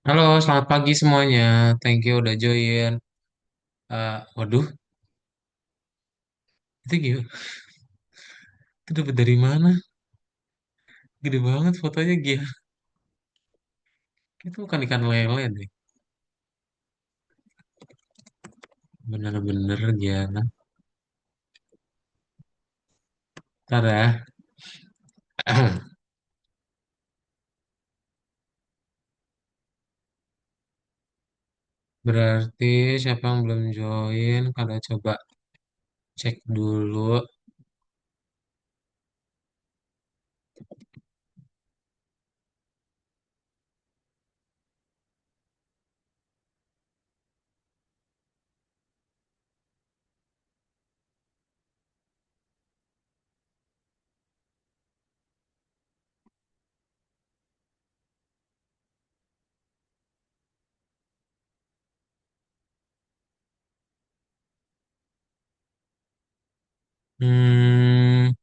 Halo, selamat pagi semuanya. Thank you udah join. Waduh, itu gimana? Itu dapat dari mana? Gede banget fotonya gila. Itu bukan ikan lele deh. Bener-bener gila. Ntar ya. Berarti siapa yang belum join? Kalau coba cek dulu. Hmm,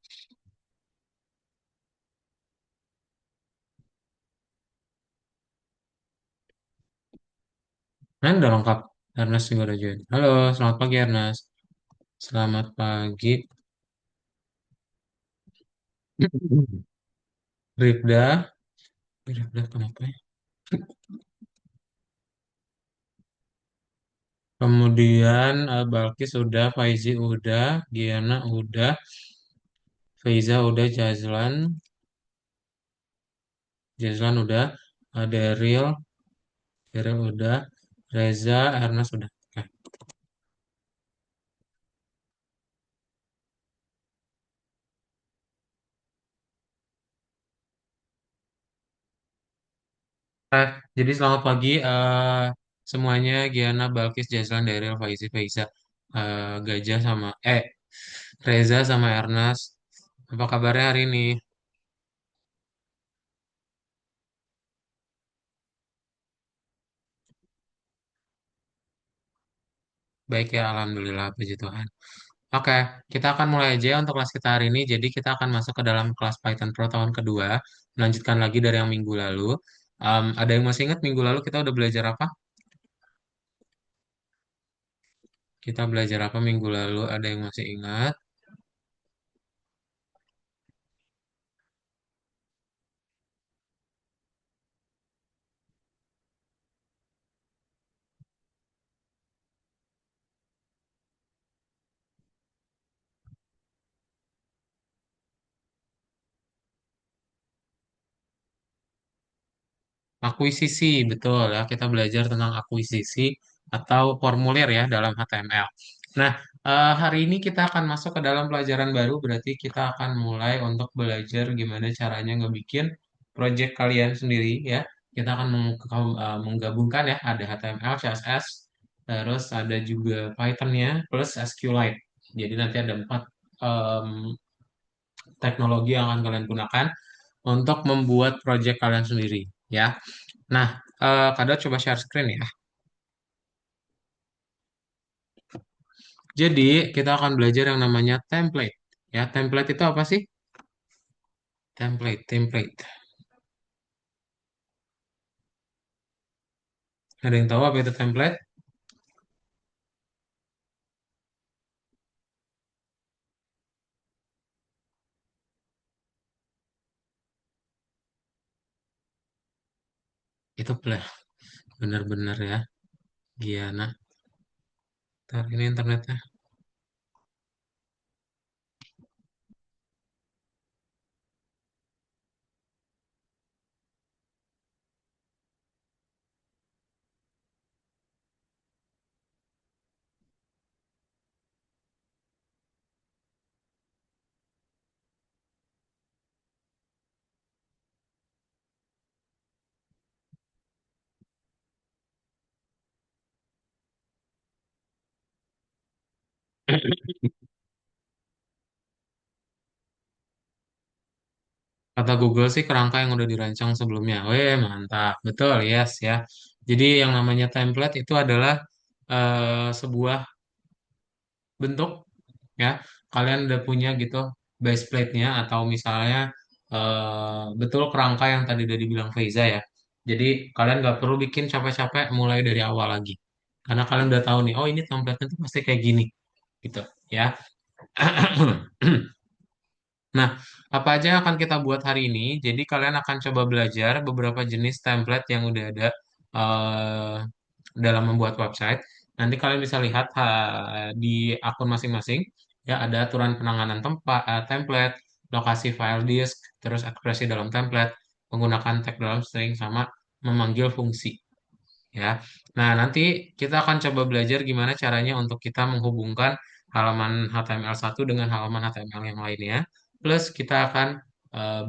kan udah lengkap. Ernest juga udah join. Halo, selamat pagi Ernest. Selamat pagi. Rifda. Rifda kenapa ya? Kemudian Balkis udah, Faizi udah, Giana udah, Faiza udah, Jazlan udah, Daryl, Daryl udah, Reza, Ernest udah. Oke. Jadi selamat pagi semuanya, Giana, Balkis, Jazlan, Daryl, Faizi, Faiza, Gajah sama Reza sama Ernest. Apa kabarnya hari ini? Baik ya, Alhamdulillah, puji Tuhan. Oke, kita akan mulai aja untuk kelas kita hari ini. Jadi kita akan masuk ke dalam kelas Python Pro tahun kedua, melanjutkan lagi dari yang minggu lalu. Ada yang masih ingat minggu lalu kita udah belajar apa? Kita belajar apa minggu lalu? Ada yang masih ingat? Akuisisi, betul ya. Kita belajar tentang akuisisi atau formulir ya dalam HTML. Nah, hari ini kita akan masuk ke dalam pelajaran baru, berarti kita akan mulai untuk belajar gimana caranya ngebikin project kalian sendiri ya. Kita akan menggabungkan ya, ada HTML, CSS, terus ada juga Python-nya, plus SQLite. Jadi nanti ada empat em, teknologi yang akan kalian gunakan untuk membuat project kalian sendiri ya. Nah, Kak coba share screen ya. Jadi, kita akan belajar yang namanya template. Ya, template itu apa sih? Template. Ada yang tahu apa itu template? Itu benar-benar ya. Giana. Ntar ini internetnya. Kata Google sih kerangka yang udah dirancang sebelumnya. Weh, mantap. Betul, yes ya. Jadi yang namanya template itu adalah sebuah bentuk ya. Kalian udah punya gitu base plate-nya atau misalnya betul kerangka yang tadi udah dibilang Faiza ya. Jadi kalian nggak perlu bikin capek-capek mulai dari awal lagi. Karena kalian udah tahu nih, oh ini template-nya tuh pasti kayak gini, gitu ya. Nah, apa aja yang akan kita buat hari ini? Jadi kalian akan coba belajar beberapa jenis template yang udah ada eh, dalam membuat website. Nanti kalian bisa lihat di akun masing-masing ya ada aturan penanganan template, lokasi file disk, terus ekspresi dalam template, menggunakan tag dalam string sama memanggil fungsi ya. Nah, nanti kita akan coba belajar gimana caranya untuk kita menghubungkan halaman HTML1 dengan halaman HTML yang lainnya. Plus kita akan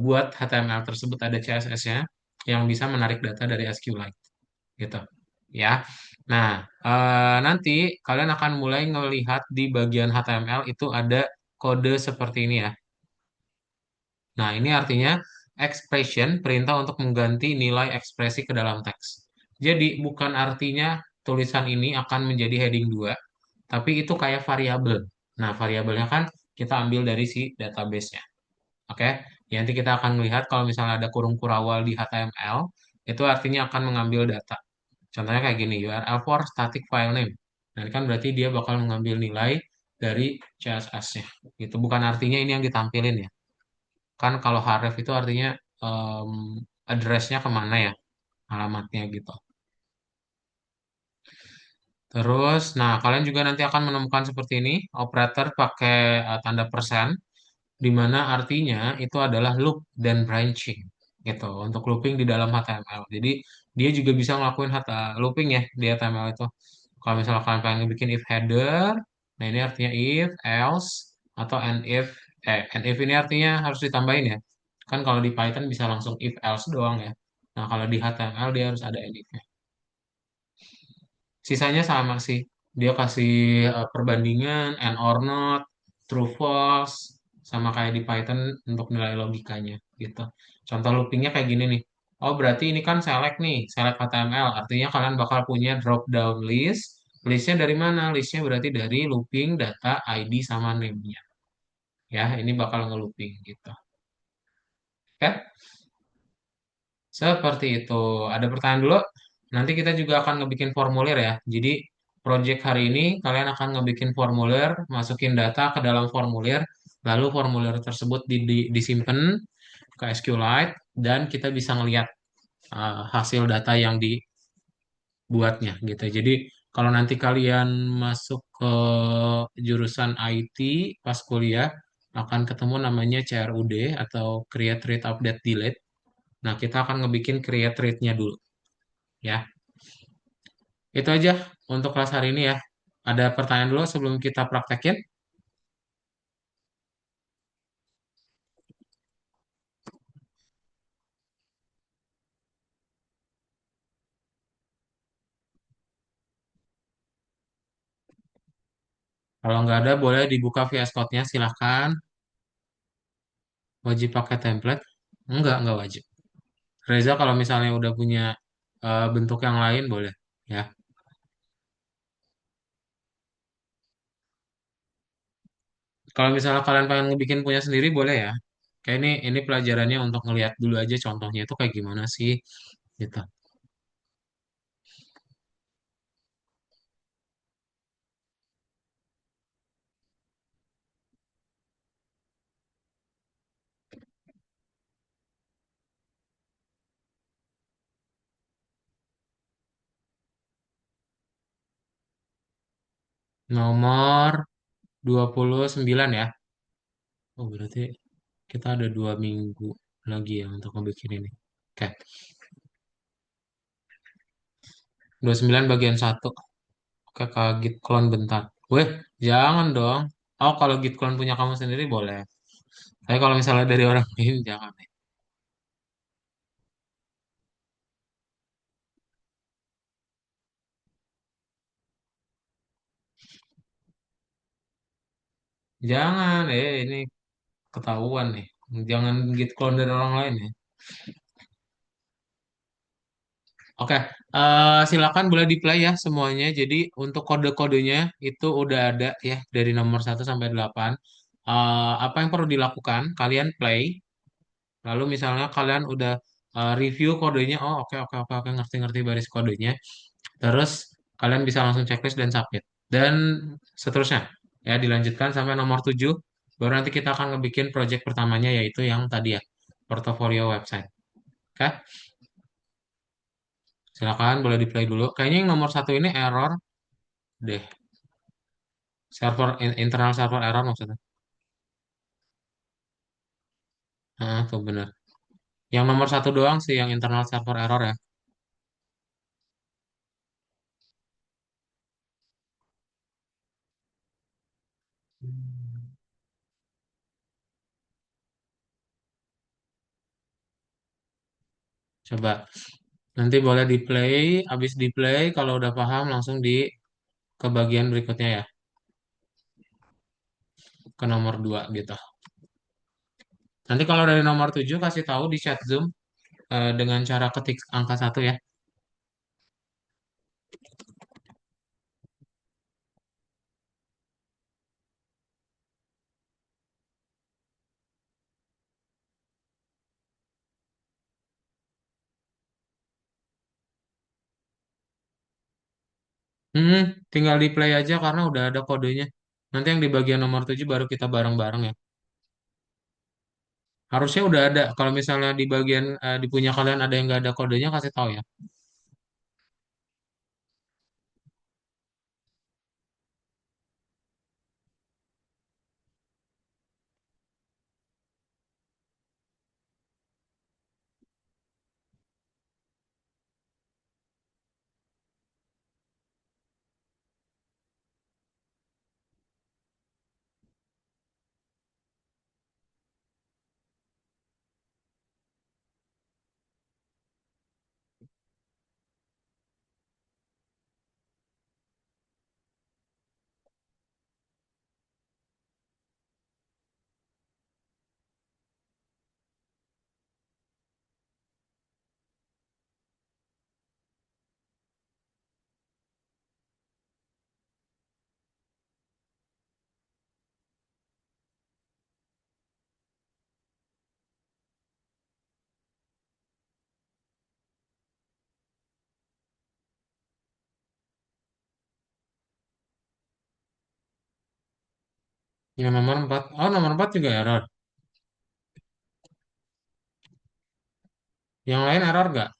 buat HTML tersebut ada CSS-nya yang bisa menarik data dari SQLite gitu. Ya. Nah, nanti kalian akan mulai melihat di bagian HTML itu ada kode seperti ini ya. Nah, ini artinya expression, perintah untuk mengganti nilai ekspresi ke dalam teks. Jadi, bukan artinya tulisan ini akan menjadi heading 2, tapi itu kayak variabel. Nah, variabelnya kan kita ambil dari si database-nya. Oke? Ya, nanti kita akan melihat kalau misalnya ada kurung kurawal di HTML, itu artinya akan mengambil data. Contohnya kayak gini, URL for static file name. Nah, ini kan berarti dia bakal mengambil nilai dari CSS-nya. Itu bukan artinya ini yang ditampilin ya. Kan kalau href itu artinya em, address-nya kemana ya, alamatnya gitu. Terus, nah kalian juga nanti akan menemukan seperti ini, operator pakai tanda persen, di mana artinya itu adalah loop dan branching gitu, untuk looping di dalam HTML. Jadi dia juga bisa ngelakuin looping ya di HTML itu. Kalau misalnya kalian pengen bikin if header, nah ini artinya if, else, atau and if ini artinya harus ditambahin ya. Kan kalau di Python bisa langsung if else doang ya. Nah kalau di HTML dia harus ada and if-nya. Sisanya sama sih. Dia kasih perbandingan, and or not, true false, sama kayak di Python untuk nilai logikanya gitu. Contoh loopingnya kayak gini nih. Oh berarti ini kan select nih, select HTML. Artinya kalian bakal punya drop down list. Listnya dari mana? Listnya berarti dari looping data ID sama name-nya. Ya, ini bakal nge-looping gitu. Oke? Seperti itu. Ada pertanyaan dulu? Nanti kita juga akan ngebikin formulir ya. Jadi project hari ini kalian akan ngebikin formulir, masukin data ke dalam formulir, lalu formulir tersebut disimpan ke SQLite dan kita bisa ngelihat hasil data yang dibuatnya gitu. Jadi kalau nanti kalian masuk ke jurusan IT pas kuliah akan ketemu namanya CRUD atau Create, Read, Update, Delete. Nah, kita akan ngebikin create read-nya dulu ya. Itu aja untuk kelas hari ini ya. Ada pertanyaan dulu sebelum kita praktekin? Kalau nggak ada, boleh dibuka VS Code-nya, silahkan. Wajib pakai template? Nggak wajib. Reza kalau misalnya udah punya bentuk yang lain, boleh. Ya. Kalau misalnya kalian pengen ngebikin punya sendiri, boleh ya. Kayak ini pelajarannya untuk ngelihat dulu aja contohnya itu kayak gimana sih, gitu. Nomor 29 ya. Oh, berarti kita ada 2 minggu lagi ya untuk ngebikin ini. Oke, 29 bagian satu. Oke, Kak Git clone bentar. Weh, jangan dong. Oh, kalau Git clone punya kamu sendiri boleh. Tapi kalau misalnya dari orang lain, jangan. Jangan, ini ketahuan nih. Jangan Git clone dari orang lain ya. Oke, silakan boleh di-play ya semuanya. Jadi untuk kode-kodenya itu udah ada ya dari nomor 1 sampai 8. Apa yang perlu dilakukan? Kalian play. Lalu misalnya kalian udah review kodenya. Oh, oke, oke, oke, oke, ngerti-ngerti baris kodenya. Terus kalian bisa langsung checklist dan submit. Dan seterusnya, ya dilanjutkan sampai nomor 7. Baru nanti kita akan ngebikin project pertamanya, yaitu yang tadi ya, portfolio website. Oke, silakan boleh di play dulu. Kayaknya yang nomor satu ini error deh. Internal server error maksudnya. Tuh bener. Yang nomor satu doang sih yang internal server error ya. Coba nanti boleh di play, habis di play kalau udah paham langsung di ke bagian berikutnya ya, ke nomor 2 gitu. Nanti kalau dari nomor 7 kasih tahu di chat Zoom dengan cara ketik angka satu ya. Hmm, tinggal di play aja karena udah ada kodenya. Nanti yang di bagian nomor 7 baru kita bareng-bareng ya. Harusnya udah ada. Kalau misalnya di bagian di punya kalian ada yang nggak ada kodenya kasih tahu ya. Yang nomor 4. Oh, nomor 4 juga error. Yang lain error nggak?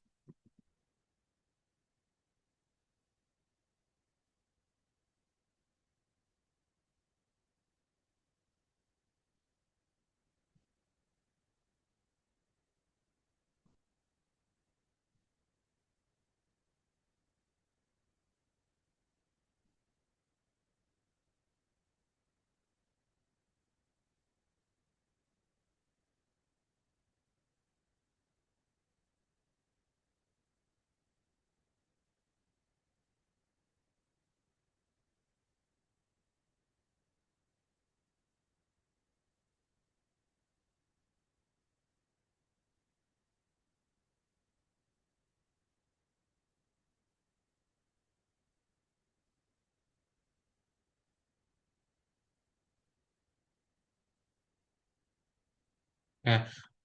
Ya.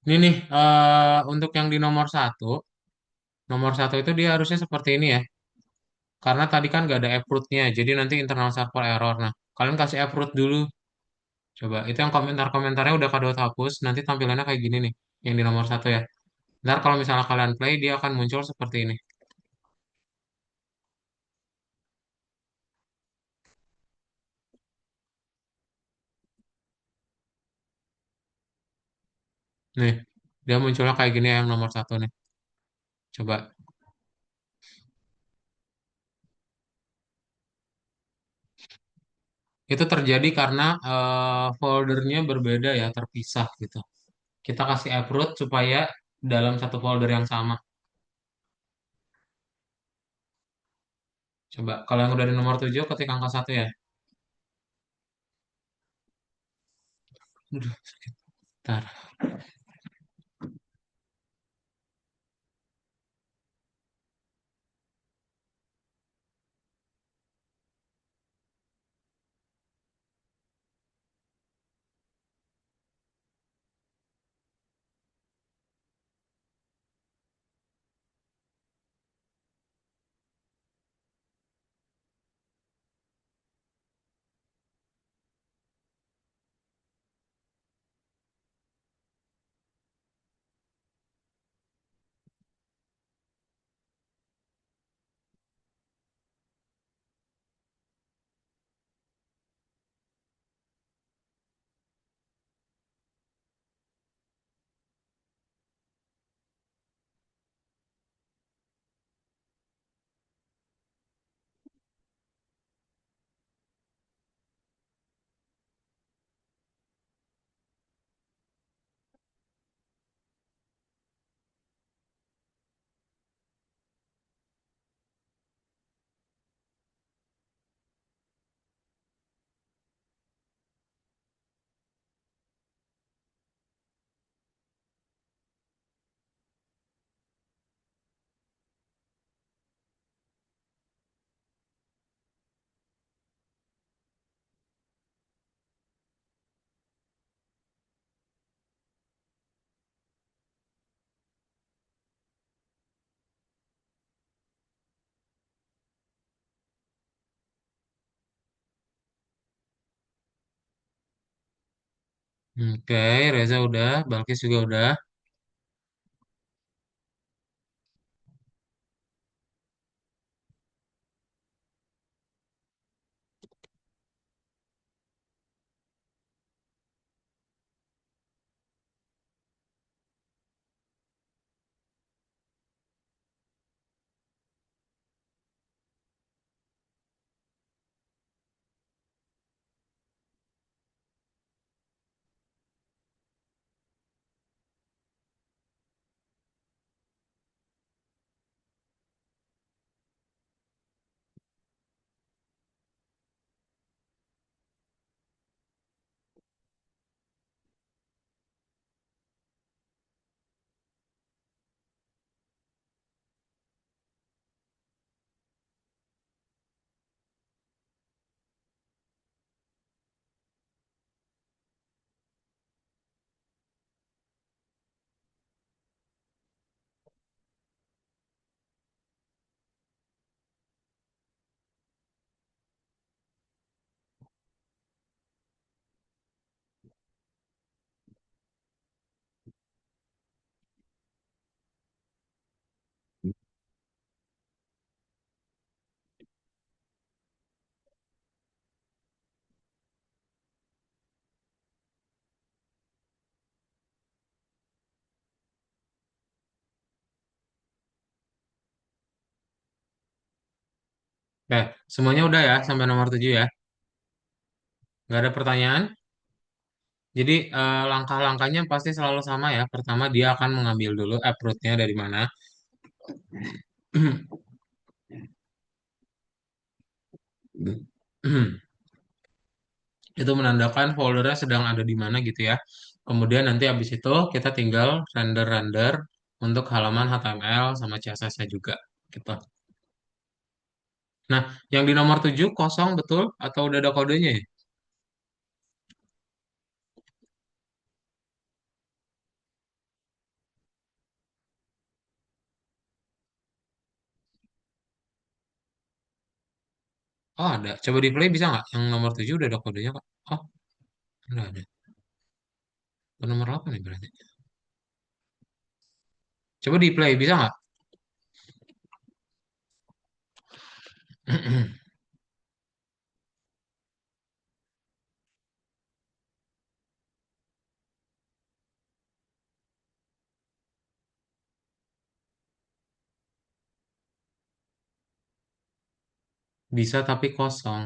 Ini nih untuk yang di nomor satu itu dia harusnya seperti ini ya. Karena tadi kan nggak ada approved-nya, jadi nanti internal server error. Nah, kalian kasih approve dulu. Coba, itu yang komentar-komentarnya udah kado hapus, nanti tampilannya kayak gini nih, yang di nomor satu ya. Ntar kalau misalnya kalian play, dia akan muncul seperti ini. Nih, dia munculnya kayak gini ya, yang nomor satu nih. Coba, itu terjadi karena foldernya berbeda ya, terpisah gitu. Kita kasih approve supaya dalam satu folder yang sama. Coba, kalau yang udah di nomor 7 ketik angka satu ya. Aduh, bentar. Oke, Reza udah, Balkis juga udah. Oke, semuanya udah ya sampai nomor 7 ya. Nggak ada pertanyaan. Jadi langkah-langkahnya pasti selalu sama ya. Pertama dia akan mengambil dulu uprootnya dari mana. Itu menandakan foldernya sedang ada di mana gitu ya. Kemudian nanti habis itu kita tinggal render-render untuk halaman HTML sama CSS-nya juga gitu. Nah, yang di nomor 7 kosong betul atau udah ada kodenya ya? Oh, ada. Coba di play bisa nggak? Yang nomor 7 udah ada kodenya kok. Oh, udah ada. Ke nomor 8 nih berarti. Coba di play bisa nggak? Bisa tapi kosong.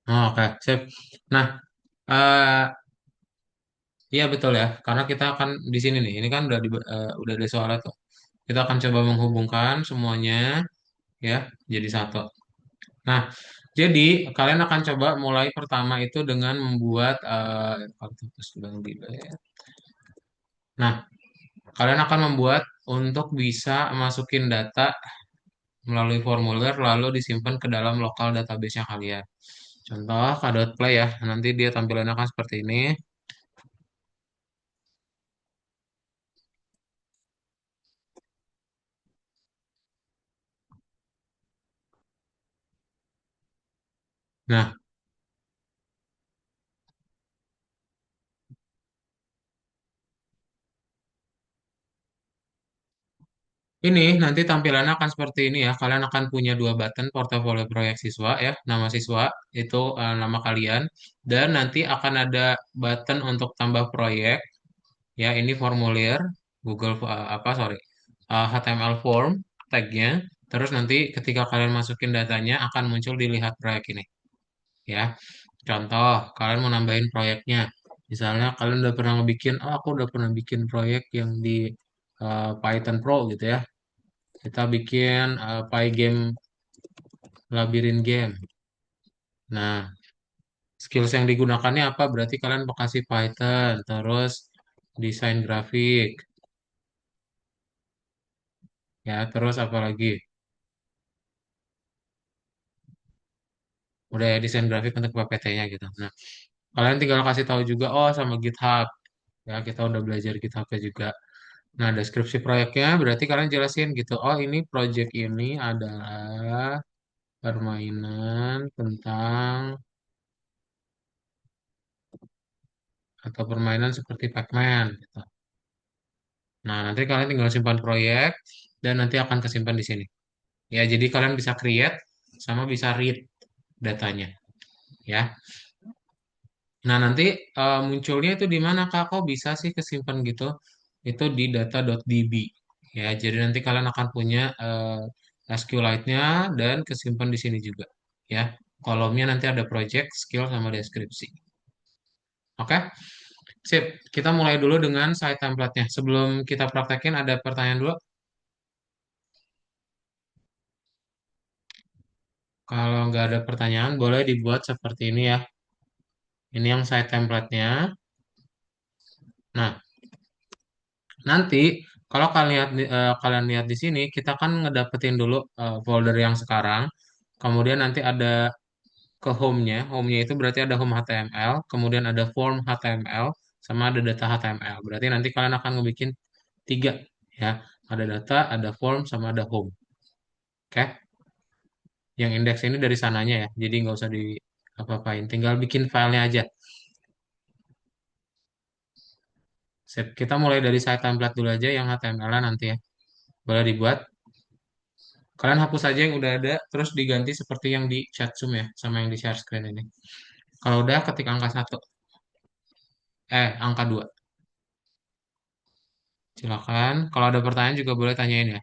Oh, oke, sip. Nah, eh iya betul ya, karena kita akan di sini nih. Ini kan udah ada suara tuh. Kita akan coba menghubungkan semuanya ya jadi satu. Nah, jadi kalian akan coba mulai pertama itu dengan membuat Nah, kalian akan membuat untuk bisa masukin data melalui formulir lalu disimpan ke dalam lokal database-nya kalian. Contoh k.play ya, nanti dia tampilannya akan seperti ini. Nah, ini nanti tampilannya akan seperti ini ya. Kalian akan punya dua button portofolio proyek siswa ya. Nama siswa itu nama kalian dan nanti akan ada button untuk tambah proyek ya. Ini formulir Google HTML form tagnya. Terus nanti ketika kalian masukin datanya akan muncul dilihat proyek ini ya. Contoh, kalian mau nambahin proyeknya. Misalnya kalian udah pernah ngebikin, oh aku udah pernah bikin proyek yang di Python Pro gitu ya. Kita bikin Pygame Labirin Game. Nah, skills yang digunakannya apa? Berarti kalian kasih Python, terus desain grafik, ya, terus apa lagi? udah ya desain grafik untuk PPT-nya gitu. Nah, kalian tinggal kasih tahu juga, oh sama GitHub. Ya, kita udah belajar GitHub-nya juga. Nah, deskripsi proyeknya berarti kalian jelasin gitu. Oh, ini project ini adalah permainan tentang atau permainan seperti Pac-Man gitu. Nah, nanti kalian tinggal simpan proyek dan nanti akan kesimpan di sini. Ya, jadi kalian bisa create sama bisa read datanya, ya. Nah, nanti munculnya itu di mana, Kak? Kok bisa sih kesimpan gitu? Itu di data.db. Ya, jadi nanti kalian akan punya SQLite-nya dan kesimpan di sini juga. Ya, kolomnya nanti ada project, skill, sama deskripsi. Oke? Sip. Kita mulai dulu dengan site template-nya. Sebelum kita praktekin, ada pertanyaan dulu. Kalau nggak ada pertanyaan, boleh dibuat seperti ini ya. Ini yang site template-nya. Nah, nanti kalau kalian lihat di sini, kita kan ngedapetin dulu folder yang sekarang. Kemudian nanti ada ke home-nya. Home-nya itu berarti ada home HTML, kemudian ada form HTML, sama ada data HTML. Berarti nanti kalian akan ngebikin tiga ya. Ada data, ada form, sama ada home. Oke? Yang indeks ini dari sananya ya. Jadi nggak usah di apa-apain. Tinggal bikin filenya aja. Sip. Kita mulai dari site template dulu aja yang HTML nanti ya. Boleh dibuat. Kalian hapus aja yang udah ada, terus diganti seperti yang di chat Zoom ya, sama yang di share screen ini. Kalau udah, ketik angka satu. Angka 2. Silakan. Kalau ada pertanyaan juga boleh tanyain ya.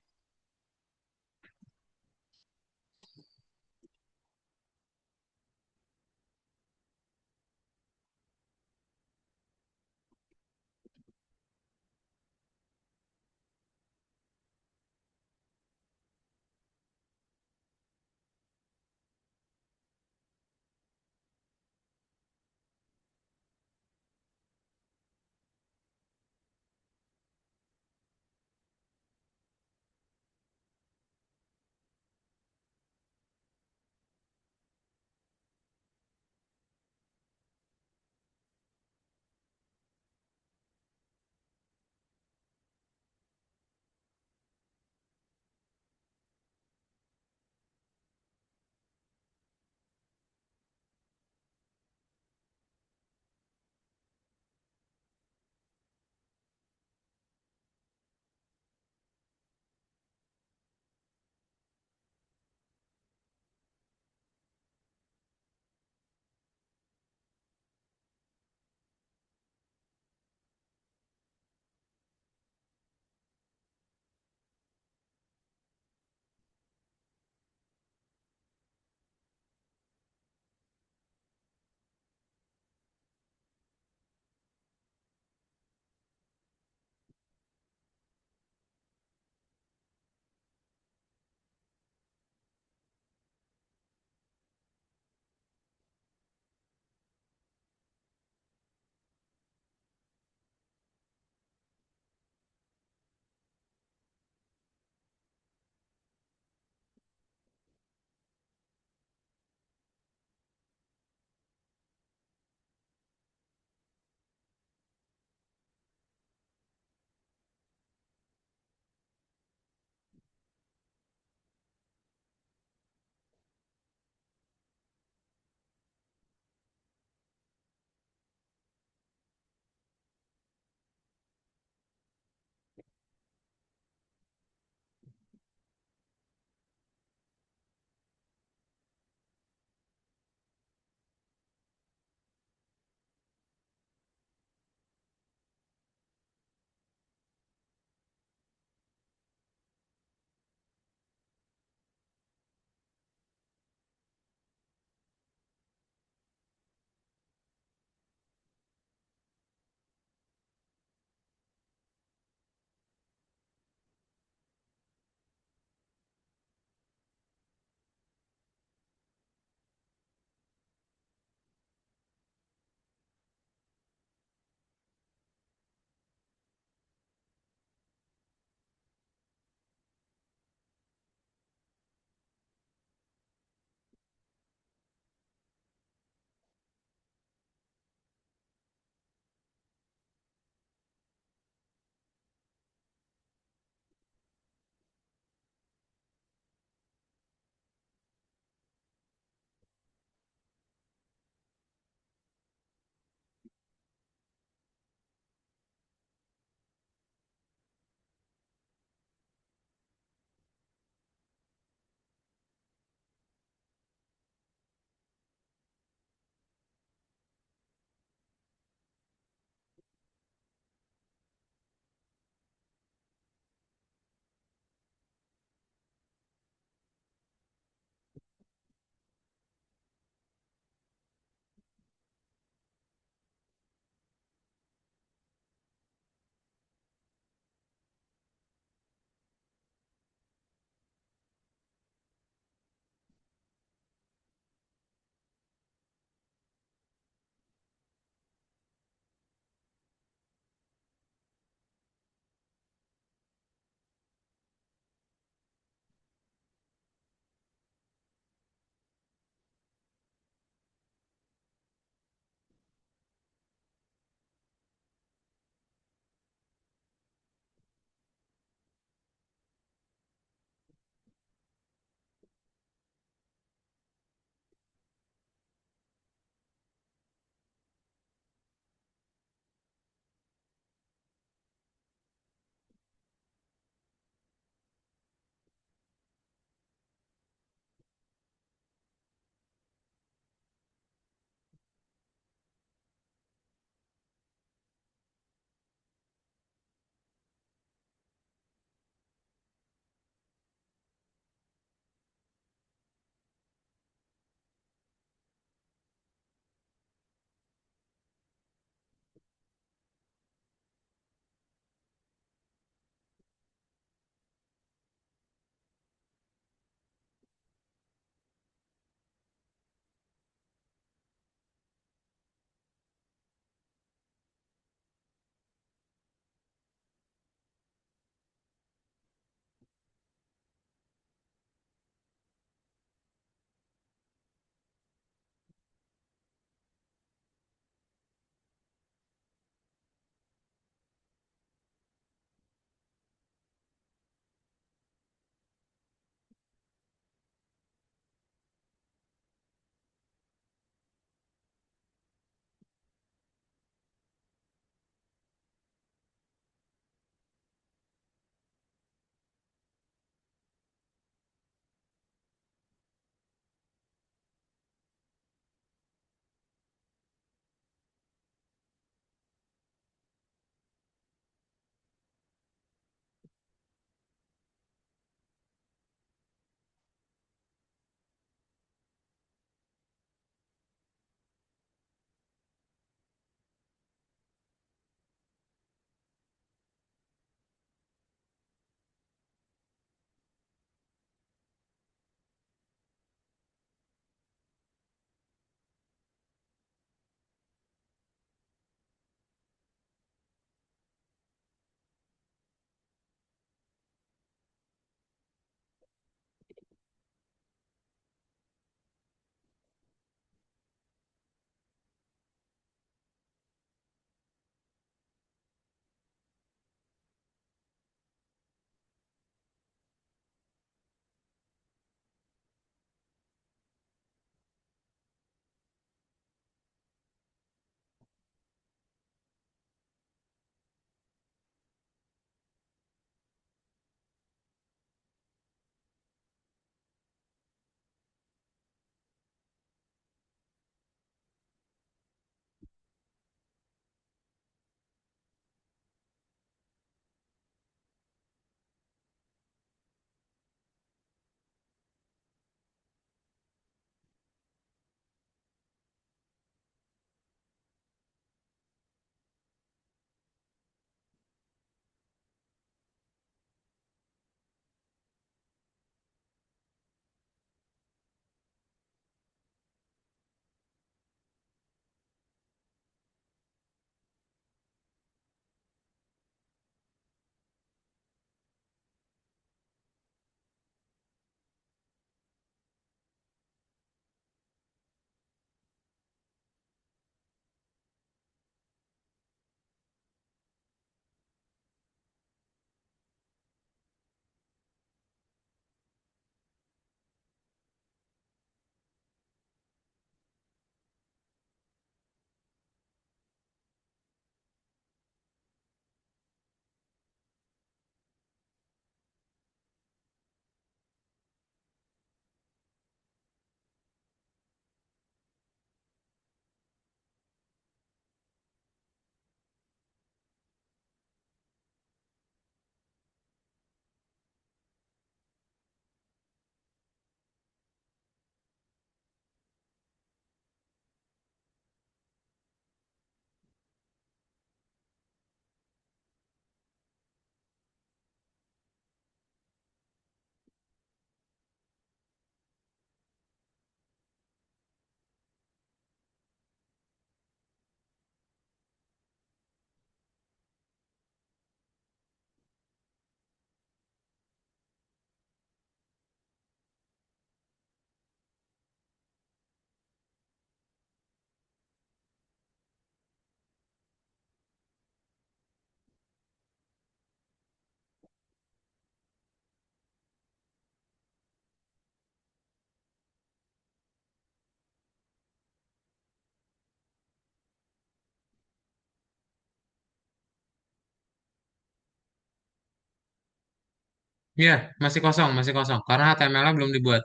Iya, masih kosong. Karena HTML-nya belum dibuat.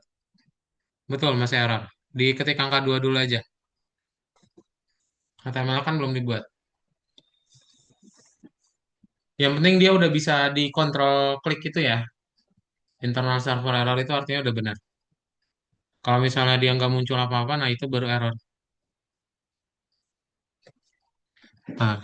Betul, masih error. Diketik angka 2 dulu aja. HTML kan belum dibuat. Yang penting dia udah bisa dikontrol klik itu ya. Internal server error itu artinya udah benar. Kalau misalnya dia nggak muncul apa-apa, nah itu baru error. Nah,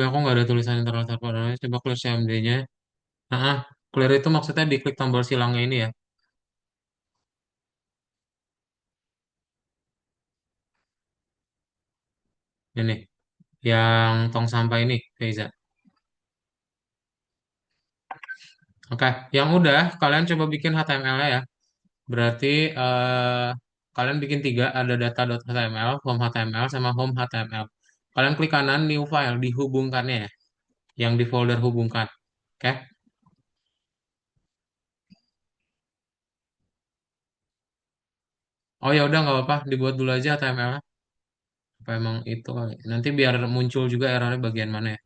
aku nggak ada tulisan internal server error. Coba clear CMD-nya. Nah, clear itu maksudnya diklik tombol silangnya ini ya. Ini, yang tong sampah ini, Faiza. Oke, yang udah, kalian coba bikin HTML-nya ya. Berarti kalian bikin tiga, ada data.html, home HTML, sama home HTML. Kalian klik kanan new file, dihubungkannya ya, yang di folder hubungkan. Oke? Oh ya udah nggak apa-apa, dibuat dulu aja HTML-nya. Apa emang itu kali? Nanti biar muncul juga errornya bagian mana ya.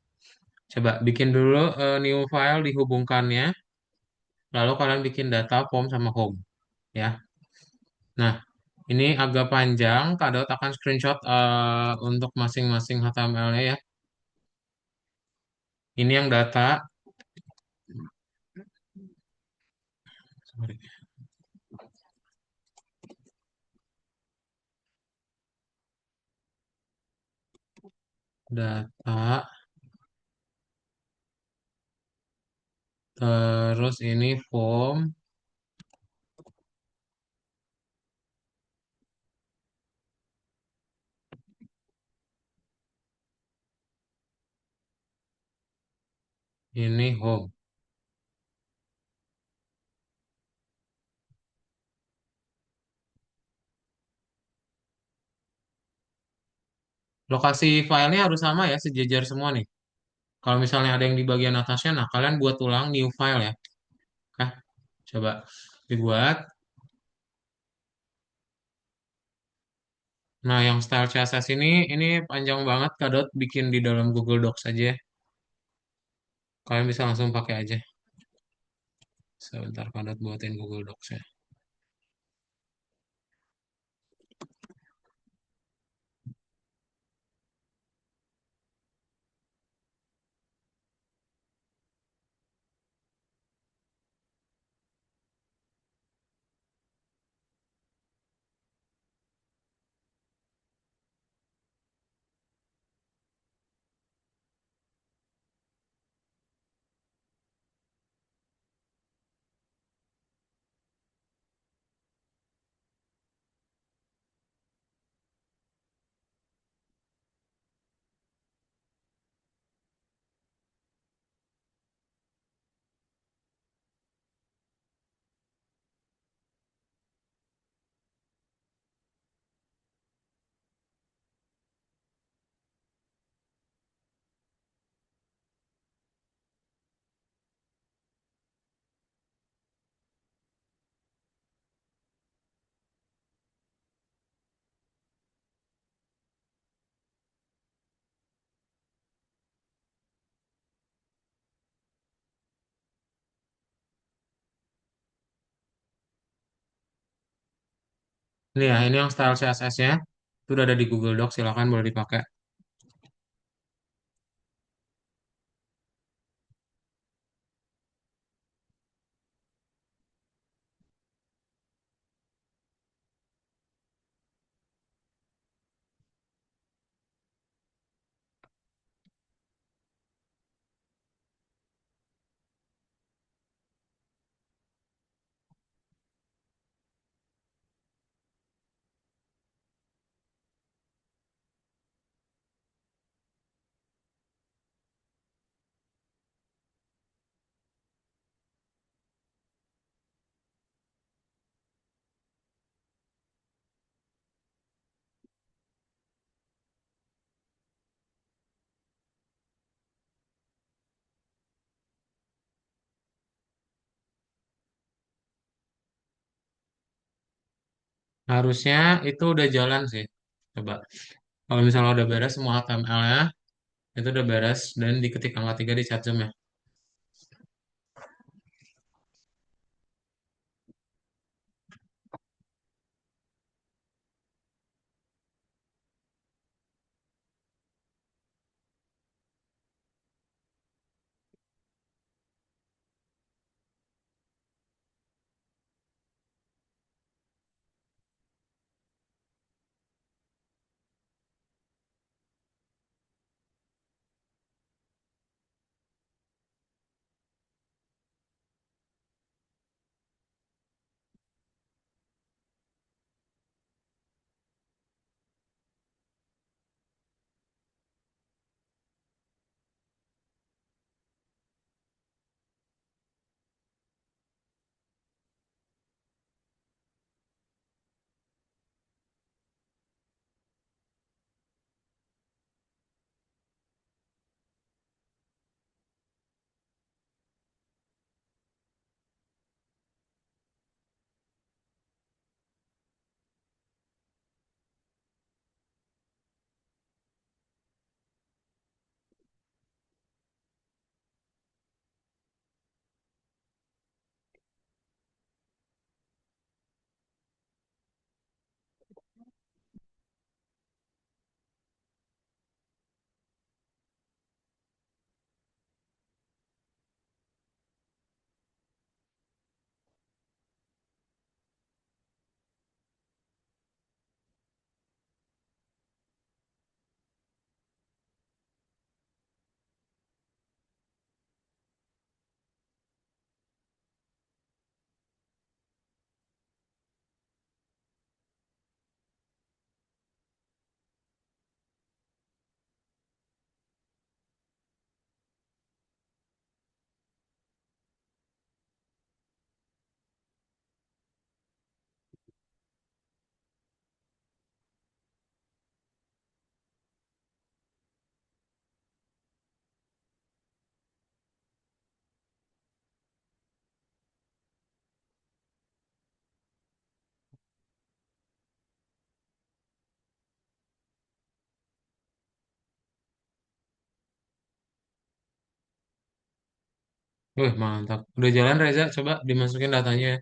Coba bikin dulu new file dihubungkannya, lalu kalian bikin data form sama home ya. Nah, ini agak panjang, Kak Daud akan screenshot untuk masing-masing HTML-nya ya. Ini yang data, sorry, data, terus ini form, ini home. Lokasi filenya harus sama ya, sejajar semua nih. Kalau misalnya ada yang di bagian atasnya, nah kalian buat ulang new file ya. Oke, coba dibuat. Nah, yang style CSS ini panjang banget, Kak Dot bikin di dalam Google Docs aja ya. Kalian bisa langsung pakai aja. Sebentar, Kak Dot buatin Google Docs ya. Ini ya, ini yang style CSS-nya. Itu udah ada di Google Docs, silakan boleh dipakai. Harusnya itu udah jalan sih. Coba. Kalau misalnya udah beres semua HTML-nya, itu udah beres dan diketik angka 3 di chat Zoom ya. Wih, mantap. Udah jalan Reza, coba dimasukin datanya ya.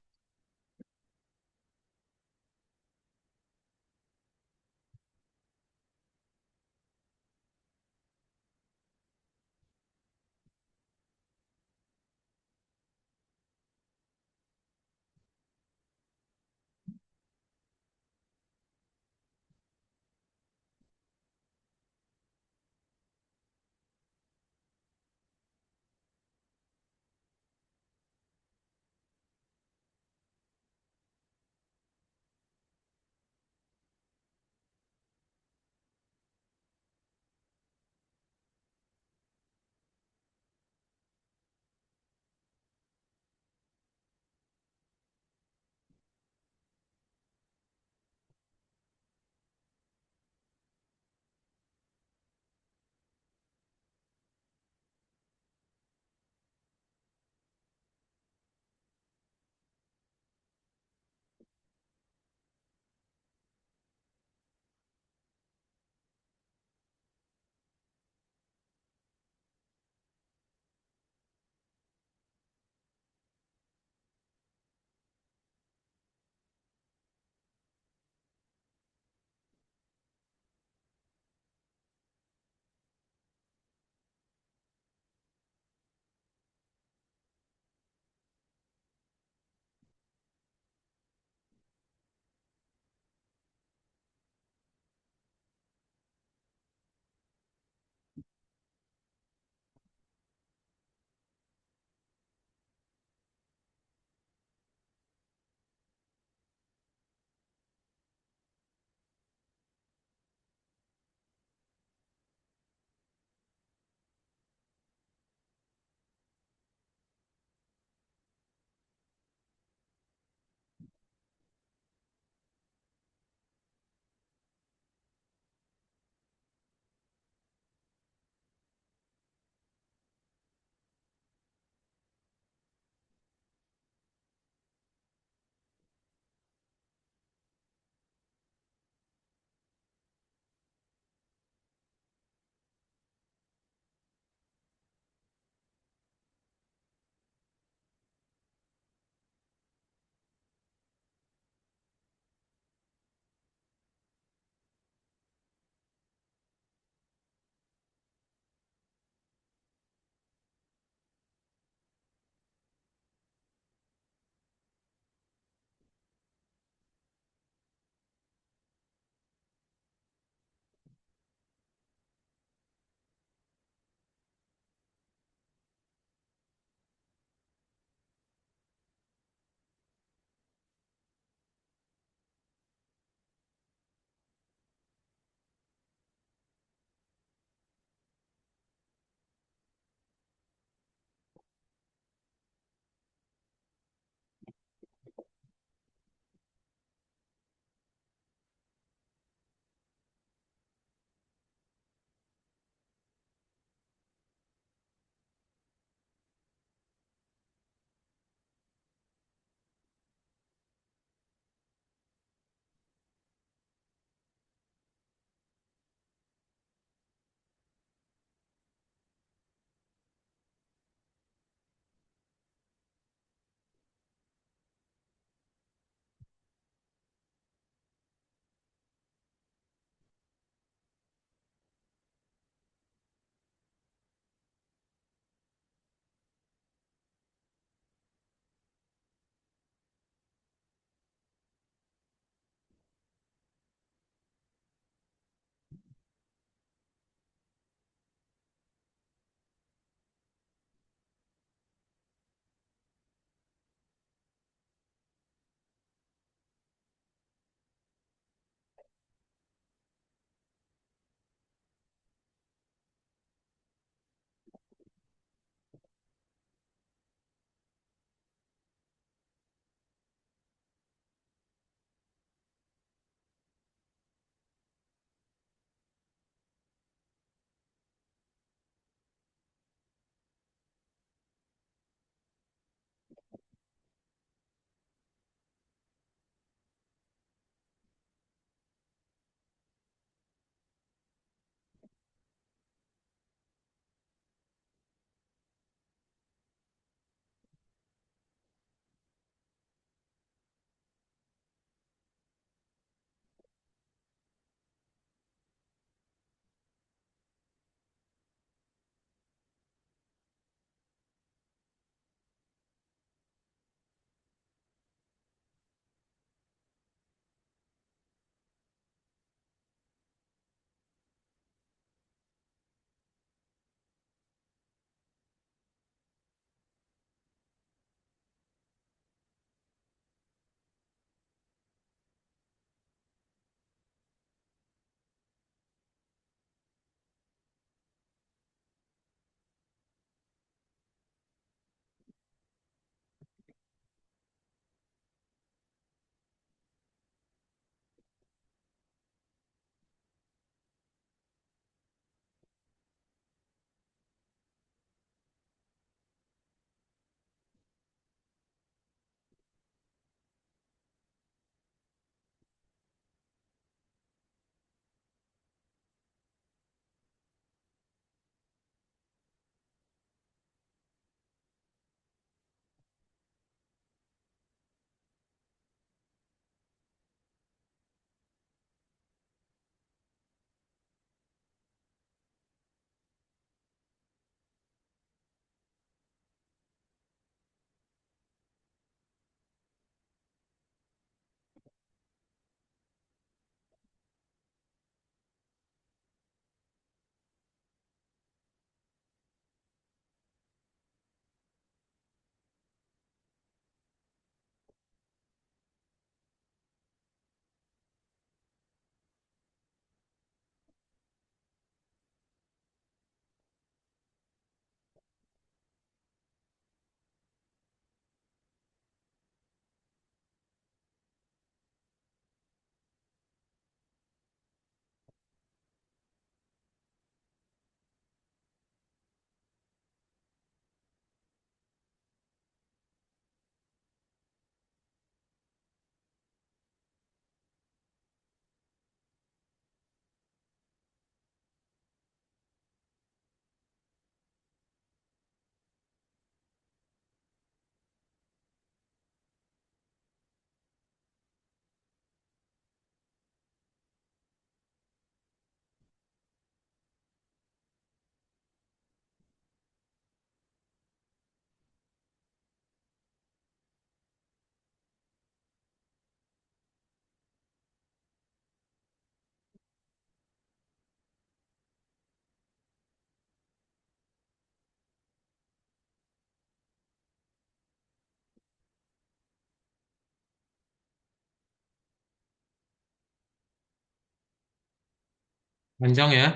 Panjang ya.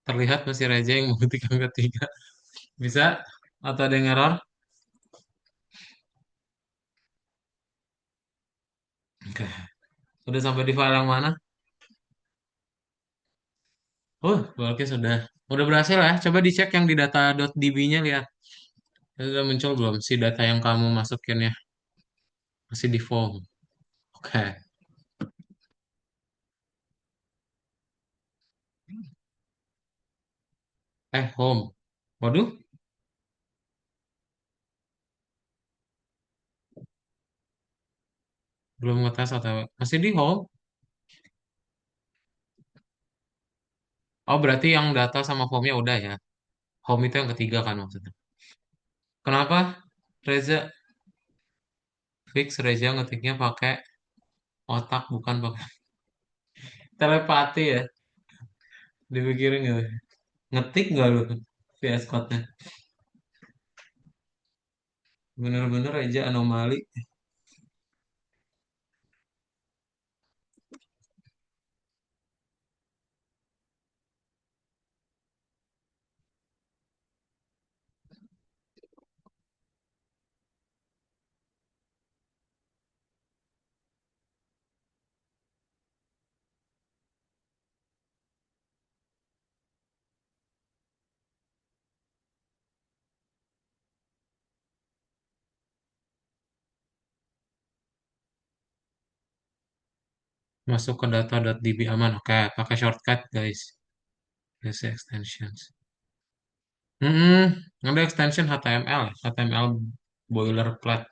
Terlihat masih Reza yang membuktikan ketiga. Bisa? Atau ada yang error? Oke. Sudah sampai di file yang mana? Oke sudah. Udah berhasil ya. Coba dicek yang di data.db-nya lihat. Sudah muncul belum si data yang kamu masukin ya? Masih di form. Oke. Home. Waduh, belum ngetes atau masih di home. Oh, berarti yang data sama formnya udah ya. Home itu yang ketiga kan maksudnya. Kenapa Reza fix Reza ngetiknya pakai otak bukan pakai telepati ya? Dipikirin nggak? Ngetik nggak lu VS Code-nya? Bener-bener aja anomali. Masuk ke data.db aman. Oke, pakai shortcut guys. Use extensions. Ada extension HTML, HTML boilerplate.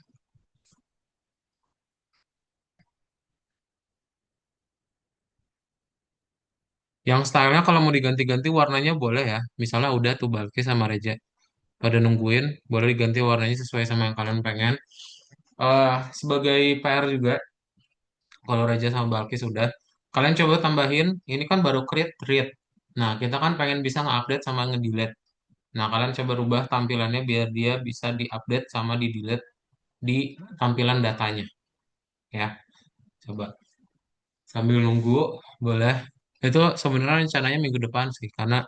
Yang stylenya kalau mau diganti-ganti warnanya boleh ya. Misalnya udah tuh Balkis sama Reja pada nungguin, boleh diganti warnanya sesuai sama yang kalian pengen. Sebagai PR juga, kalau Reja sama Balkis udah, kalian coba tambahin, ini kan baru create read. Nah, kita kan pengen bisa nge-update sama nge-delete. Nah, kalian coba rubah tampilannya biar dia bisa di-update sama di-delete di tampilan datanya. Ya, coba sambil nunggu, boleh. Itu sebenarnya rencananya minggu depan sih, karena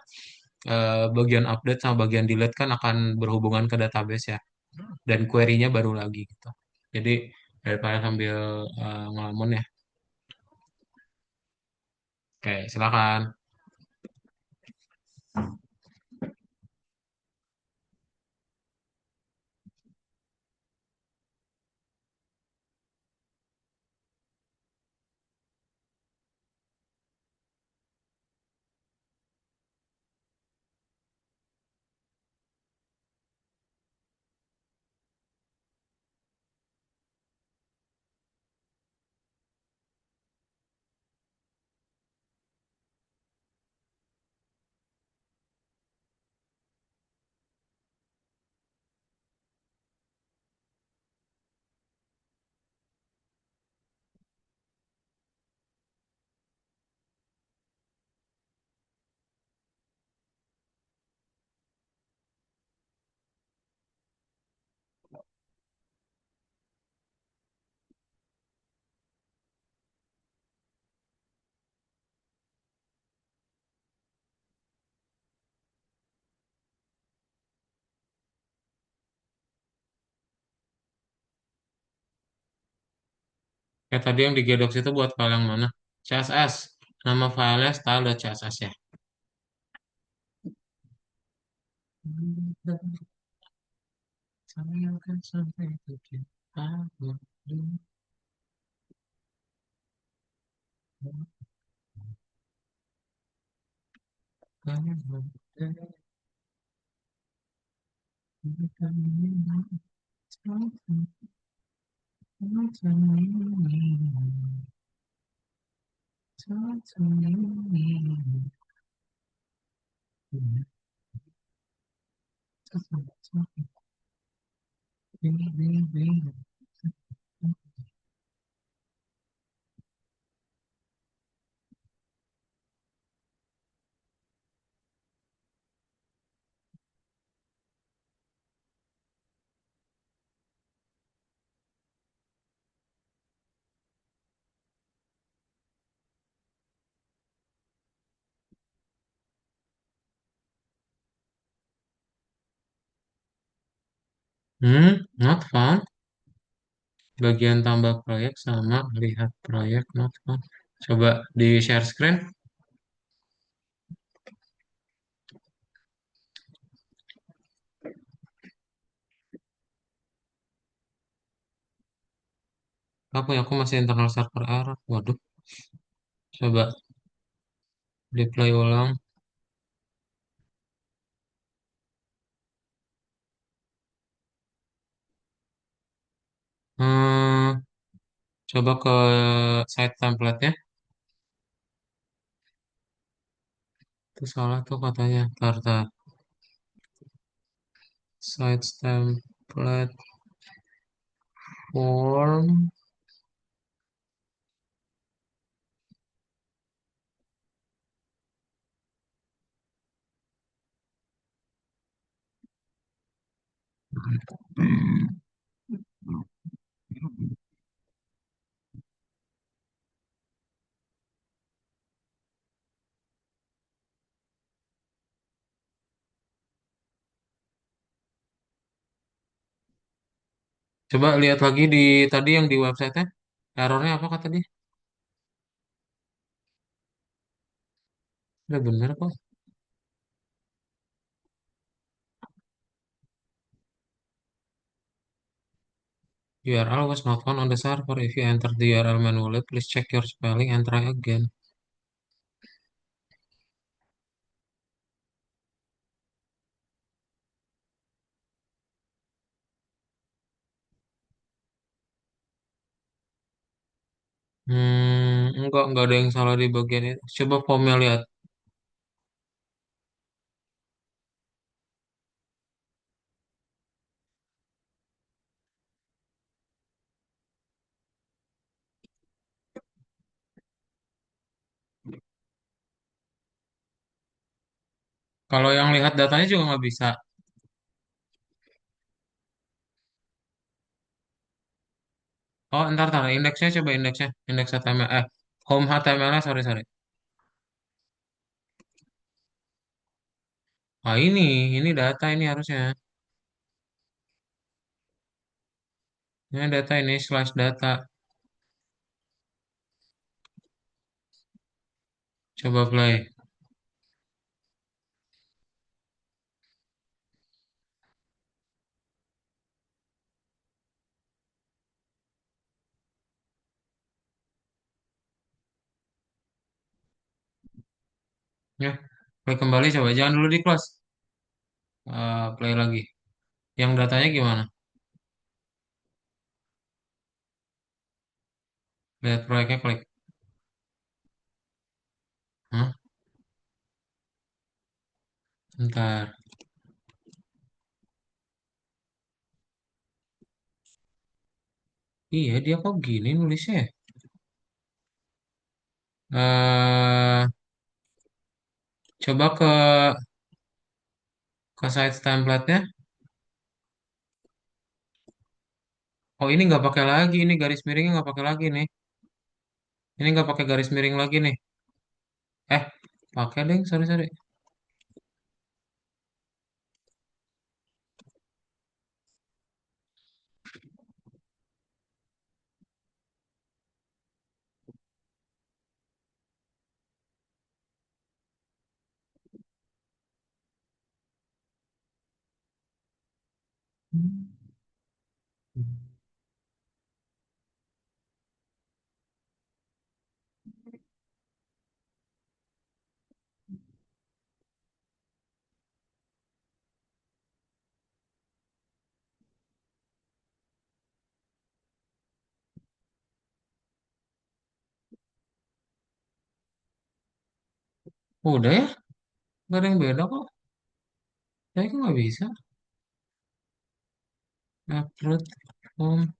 bagian update sama bagian delete kan akan berhubungan ke database ya, dan query-nya baru lagi gitu. Jadi daripada sambil ngelamun ya. Oke, silakan. Kayak tadi yang di Gedox itu buat file yang mana? CSS. Nama filenya style.css ya. Sayangkan sampai tujuh tahun. Not found. Bagian tambah proyek sama lihat proyek not found. Coba di share screen. Apa ya? Aku masih internal server error. Waduh. Coba di play ulang. Hmm, coba ke site template-nya. Itu salah tuh katanya. Tar. Site template form. Coba lihat lagi di tadi yang di website-nya. Errornya apa kata dia? Udah bener kok. URL was not found on the server. If you enter the URL manually, please check your spelling and try again. Enggak ada yang salah di bagian itu. Coba formnya lihat. Kalau yang lihat datanya juga nggak bisa. Oh, ntar, indeksnya coba indeksnya. Indeks HTML. Home HTML, sorry. Ah, ini data ini harusnya. Ini data ini slash data. Coba play. Ya, play kembali coba. Jangan dulu di close. Play lagi. Yang datanya gimana? Lihat proyeknya klik. Hah? Ntar. Iya, dia kok gini nulisnya ya? eh Coba ke site template-nya. Oh, ini nggak pakai lagi. Ini garis miringnya nggak pakai lagi nih. Ini nggak pakai garis miring lagi nih. Eh, pakai deh. Sorry. Udah ya, nggak ada yang beda kok. Saya kok nggak bisa. Upload form.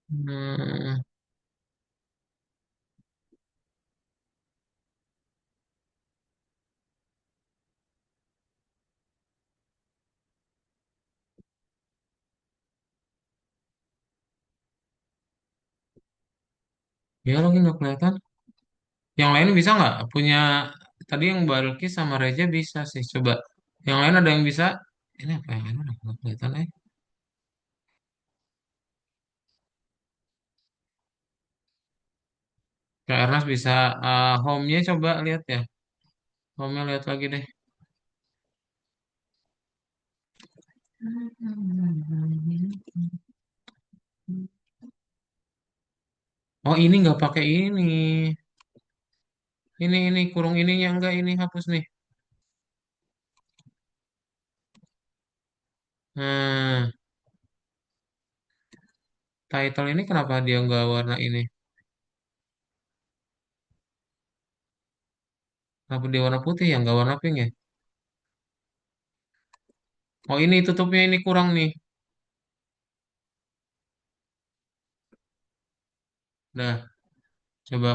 Hmm, ya lagi nggak kelihatan. Yang lain bisa nggak? Punya tadi yang Balkis sama Reja bisa sih. Coba. Yang lain ada yang bisa? Ini apa yang lain? Udah nggak kelihatan eh. Kak Ernest bisa home-nya coba lihat ya. Home-nya lihat lagi deh. Oh ini nggak pakai ini. Ini kurung ininya enggak ini hapus nih. Nah, title ini kenapa dia nggak warna ini? Kenapa dia warna putih ya nggak warna pink ya? Oh ini tutupnya ini kurang nih. Nah, coba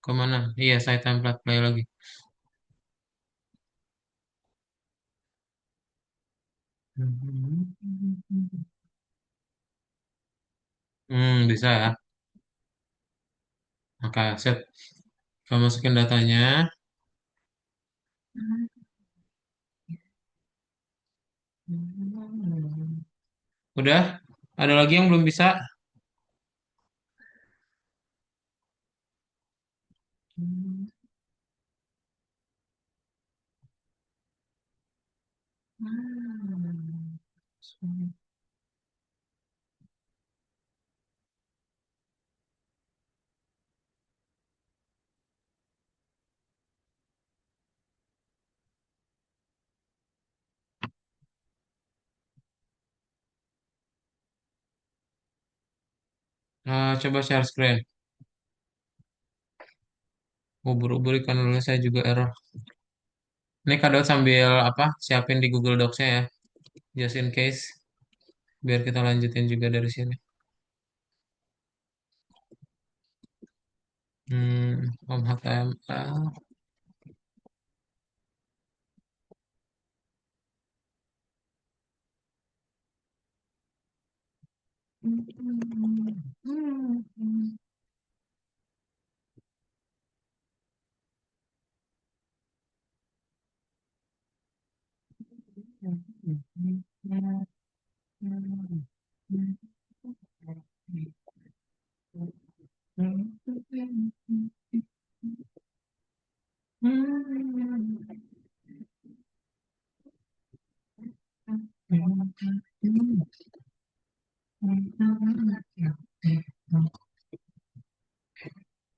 ke mana? Iya, saya template play lagi. Bisa ya. Oke, set. Kita masukin datanya. Udah? Ada lagi yang belum bisa? Coba share screen. Ubur-ubur ikan dulu saya juga error. Ini Kak sambil apa? Siapin di Google Docs-nya ya. Just in case. Biar kita lanjutin juga dari sini. Home HTML.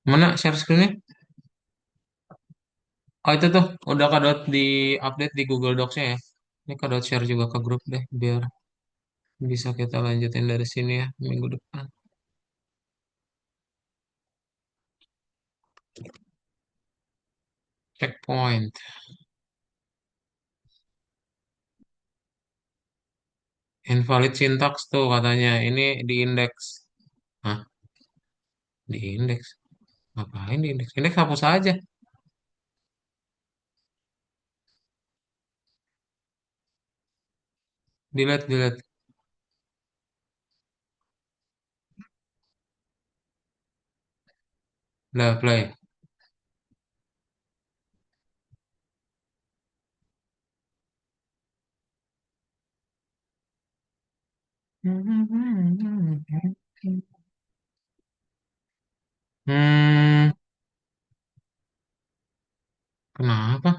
Mana share screen-nya? Oh itu tuh, udah Kak di update di Google Docs-nya ya. Ini Kak share juga ke grup deh, biar bisa kita lanjutin dari sini ya, minggu depan. Checkpoint. Invalid syntax tuh katanya. Ini di indeks. Hah? Di indeks? Ngapain di indeks? Indeks hapus aja. Delete, delete. Udah, play. Hmm, kenapa?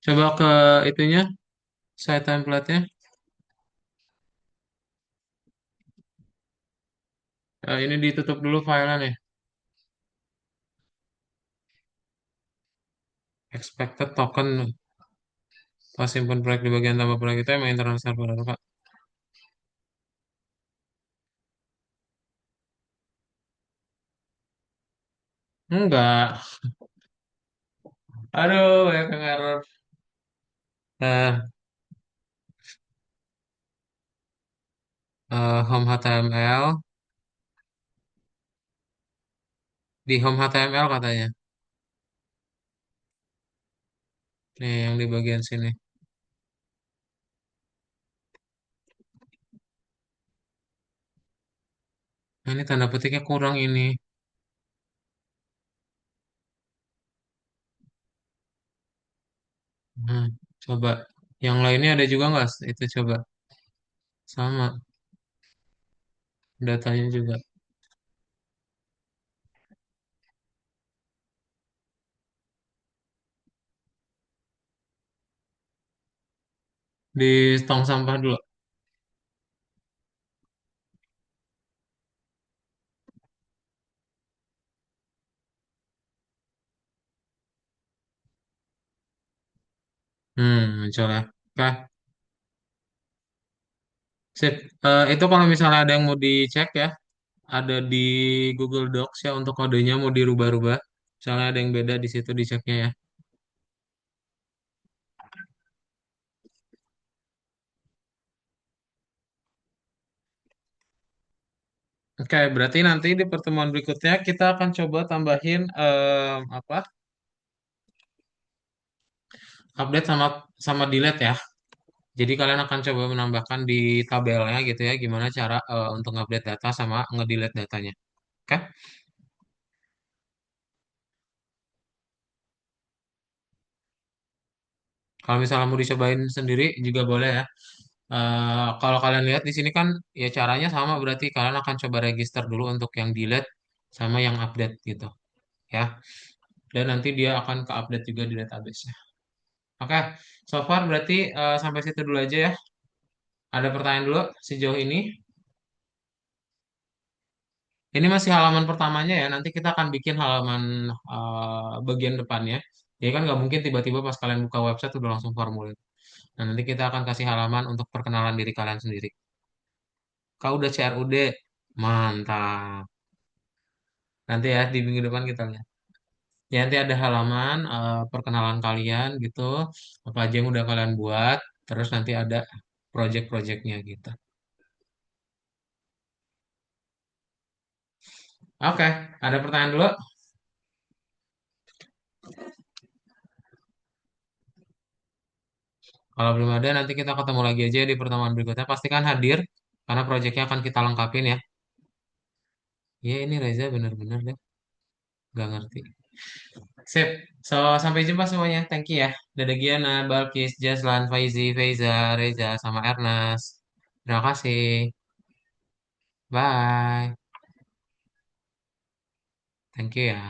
Coba ke itunya, saya template-nya. Ini ditutup dulu filenya nih. Expected token. Pas simpan proyek di bagian tambah proyek itu emang internal server, Kak. Enggak. Aduh, ya ke error. Eh, Home HTML. Di Home HTML katanya. Nih, yang di bagian sini. Nah, ini tanda petiknya kurang ini. Coba. Yang lainnya ada juga nggak? Itu coba. Sama. Datanya juga. Di tong sampah dulu. Muncul ya. Oke. Sip. Itu kalau misalnya ada yang mau dicek ya, ada di Google Docs ya untuk kodenya mau dirubah-rubah. Misalnya ada yang beda di situ diceknya ya. Oke, berarti nanti di pertemuan berikutnya kita akan coba tambahin apa? Update sama sama delete ya. Jadi kalian akan coba menambahkan di tabelnya gitu ya, gimana cara untuk update data sama ngedelete datanya. Oke? Kalau misalnya mau dicobain sendiri juga boleh ya. Kalau kalian lihat di sini kan ya caranya sama berarti kalian akan coba register dulu untuk yang delete sama yang update gitu ya. Dan nanti dia akan ke update juga di database-nya. Oke, so far berarti sampai situ dulu aja ya. Ada pertanyaan dulu sejauh ini. Ini masih halaman pertamanya ya. Nanti kita akan bikin halaman bagian depannya. Jadi kan nggak mungkin tiba-tiba pas kalian buka website udah langsung formulir. Nah, nanti kita akan kasih halaman untuk perkenalan diri kalian sendiri. Kau udah CRUD? Mantap. Nanti ya di minggu depan kita lihat. Ya, nanti ada halaman perkenalan kalian gitu. Apa aja yang udah kalian buat. Terus nanti ada project-projectnya gitu. Oke, ada pertanyaan dulu? Kalau belum ada, nanti kita ketemu lagi aja di pertemuan berikutnya. Pastikan hadir, karena proyeknya akan kita lengkapin ya. Ya, ini Reza bener-bener deh. Gak ngerti. Sip. So, sampai jumpa semuanya. Thank you ya. Dadah Giana, Balkis, Jaslan, Faizi, Feiza, Reza, sama Ernest. Terima kasih. Bye. Thank you ya.